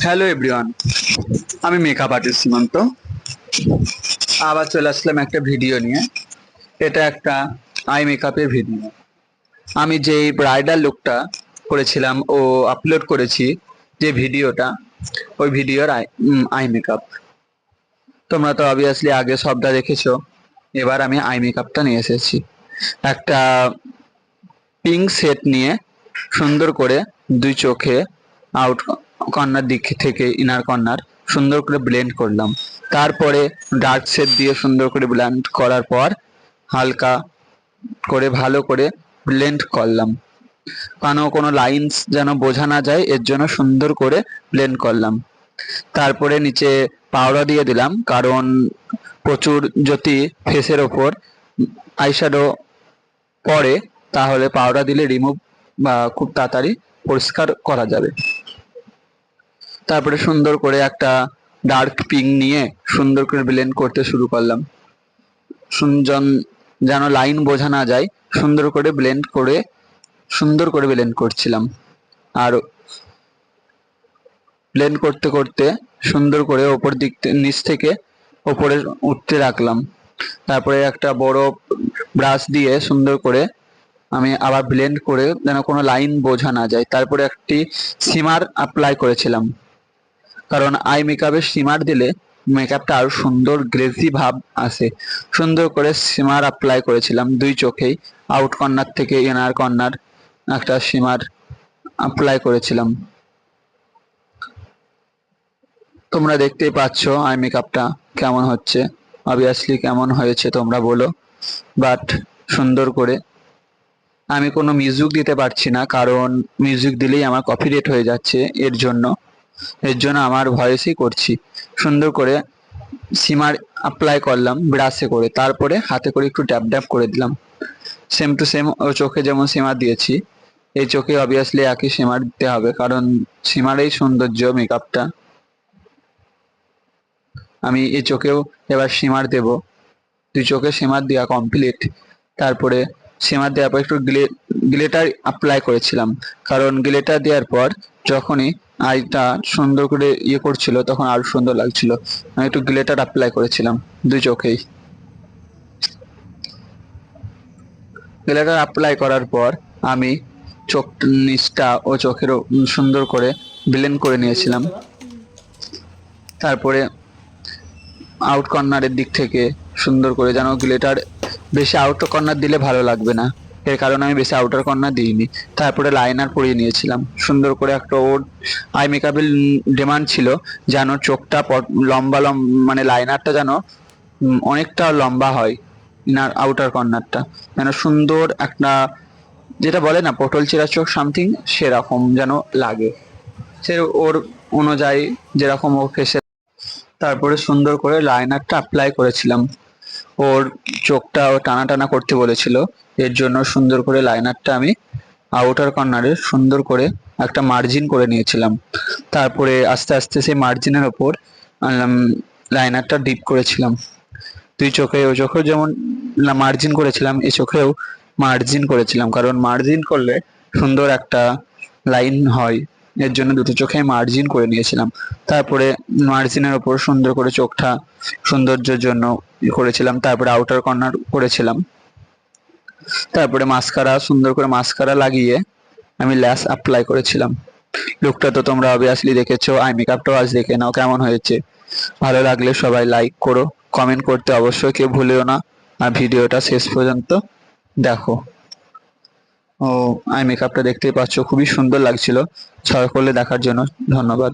Hello everyone, আমি makeup artist সীমান্ত। আবার চলে আসলাম একটা ভিডিও নিয়ে। এটা একটা আই মেকআপের ভিডিও। আমি যেই ব্রাইডাল লুকটা করেছিলাম ও আপলোড করেছি, যে ভিডিওটা, ওই ভিডিওর আই মেকআপ। তোমরা তো অবভিয়াসলি আগে সবটা দেখেছো। এবার আমি আই মেকআপটা নিয়ে এসেছি। একটা পিঙ্ক সেট নিয়ে সুন্দর করে দুই চোখে আউট কর্নার দিক থেকে ইনার কর্নার সুন্দর করে ব্লেন্ড করলাম। তারপরে ডার্ক শেড দিয়ে সুন্দর করে ব্লেন্ড করার পর হালকা করে ভালো করে ব্লেন্ড করলাম, কারণ কোনো লাইনস যেন বোঝা না যায়, এর জন্য সুন্দর করে ব্লেন্ড করলাম। তারপরে নিচে পাউডার দিয়ে দিলাম, কারণ প্রচুর যদি ফেসের ওপর আইশ্যাডো পরে তাহলে পাউডার দিলে রিমুভ বা খুব তাড়াতাড়ি পরিষ্কার করা যাবে। তারপরে সুন্দর করে একটা ডার্ক পিঙ্ক নিয়ে সুন্দর করে ব্লেন্ড করতে শুরু করলাম। যেন লাইন বোঝা না যায়, সুন্দর করে ব্লেন্ড করছিলাম। আর ব্লেন্ড করতে করতে সুন্দর করে ওপর দিক নিচ থেকে ওপরে উঠতে রাখলাম। তারপরে একটা বড় ব্রাশ দিয়ে সুন্দর করে আমি আবার ব্লেন্ড করে যেন কোনো লাইন বোঝা না যায়। তারপরে একটি শিমার অ্যাপ্লাই করেছিলাম, কারণ আই মেকআপে শিমার দিলে মেকআপটা আরো সুন্দর গ্লেজি ভাব আসে। সুন্দর করে শিমার অ্যাপ্লাই করেছিলাম দুই চোখেই, আউট কর্নার থেকে ইনার কর্নার একটা শিমার অ্যাপ্লাই করেছিলাম। তোমরা দেখতেই পাচ্ছ আই মেকআপটা কেমন হচ্ছে। অবভিয়াসলি কেমন হয়েছে তোমরা বলো। বাট সুন্দর করে আমি কোনো মিউজিক দিতে পারছি না, কারণ মিউজিক দিলেই আমার কপিরাইট হয়ে যাচ্ছে। এর জন্য আমার ভয়েসই করছি। সুন্দর করে শিমার অ্যাপ্লাই করলাম ব্রাশে করে, তারপরে হাতে করে একটু ড্যাব ড্যাব করে দিলাম। সেম টু সেম ও চোখে যেমন শিমার দিয়েছি, এই চোখে অবভিয়াসলি একই শিমার দিতে হবে, কারণ শিমারেই সৌন্দর্য মেকআপটা। আমি এই চোখেও এবার শিমার দেব। দুই চোখে শিমার দেওয়া কমপ্লিট। তারপরে শিমার দেওয়ার পর একটু গ্লিটার অ্যাপ্লাই করেছিলাম, কারণ গ্লিটার দেওয়ার পর যখনই আইটা সুন্দর করে করছিল তখন আরো সুন্দর লাগছিল। আমি একটু গ্লিটার অ্যাপ্লাই করেছিলাম দুই চোখেই। গ্লিটার অ্যাপ্লাই করার পর আমি চোখ নিচটা ও চোখেরও সুন্দর করে ব্লেন্ড করে নিয়েছিলাম। তারপরে আউট কর্নারের দিক থেকে সুন্দর করে, যেন গ্লিটার বেশি আউটার কর্নার দিলে ভালো লাগবে না, এর কারণে আমি বেশি আউটার কর্নার দিইনি। তারপরে লাইনার পরিয়ে নিয়েছিলাম সুন্দর করে। একটা ওর আই মেকআপের ডিমান্ড ছিল যেন চোখটা লম্বা মানে লাইনারটা যেন অনেকটা লম্বা হয়, ইনার আউটার কর্নারটা যেন সুন্দর একটা, যেটা বলে না পটল চেরা চোখ সামথিং, সেরকম যেন লাগে। সে ওর অনুযায়ী যেরকম ও ফেসে। তারপরে সুন্দর করে লাইনারটা অ্যাপ্লাই করেছিলাম। ওর চোখটা ও টানা টানা করতে বলেছিল, এর জন্য সুন্দর করে লাইনারটা আমি আউটার কর্নারে সুন্দর করে একটা মার্জিন করে নিয়েছিলাম। তারপরে আস্তে আস্তে সেই মার্জিনের ওপর লাইনারটা ডিপ করেছিলাম। দুই চোখে, ওই চোখেও যেমন মার্জিন করেছিলাম, এই চোখেও মার্জিন করেছিলাম, কারণ মার্জিন করলে সুন্দর একটা লাইন হয়। এর জন্য দুটো চোখে মার্জিন করে নিয়েছিলাম। তারপরে মার্জিনের ওপর সুন্দর করে চোখটা সৌন্দর্যের জন্য করেছিলাম। তারপরে আউটার কর্নার করেছিলাম। তারপরে মাস্কারা, সুন্দর করে মাস্কারা লাগিয়ে আমি ল্যাশ অ্যাপ্লাই করেছিলাম। লুকটা তো তোমরা অবভিয়াসলি দেখেছো, আই মেকআপটাও আজ দেখে নাও কেমন হয়েছে। ভালো লাগলে সবাই লাইক করো, কমেন্ট করতে অবশ্যই কেউ ভুলেও না, আর ভিডিওটা শেষ পর্যন্ত দেখো। ও আই মেকআপটা দেখতেই পাচ্ছ খুবই সুন্দর লাগছিল। সকলে দেখার জন্য ধন্যবাদ।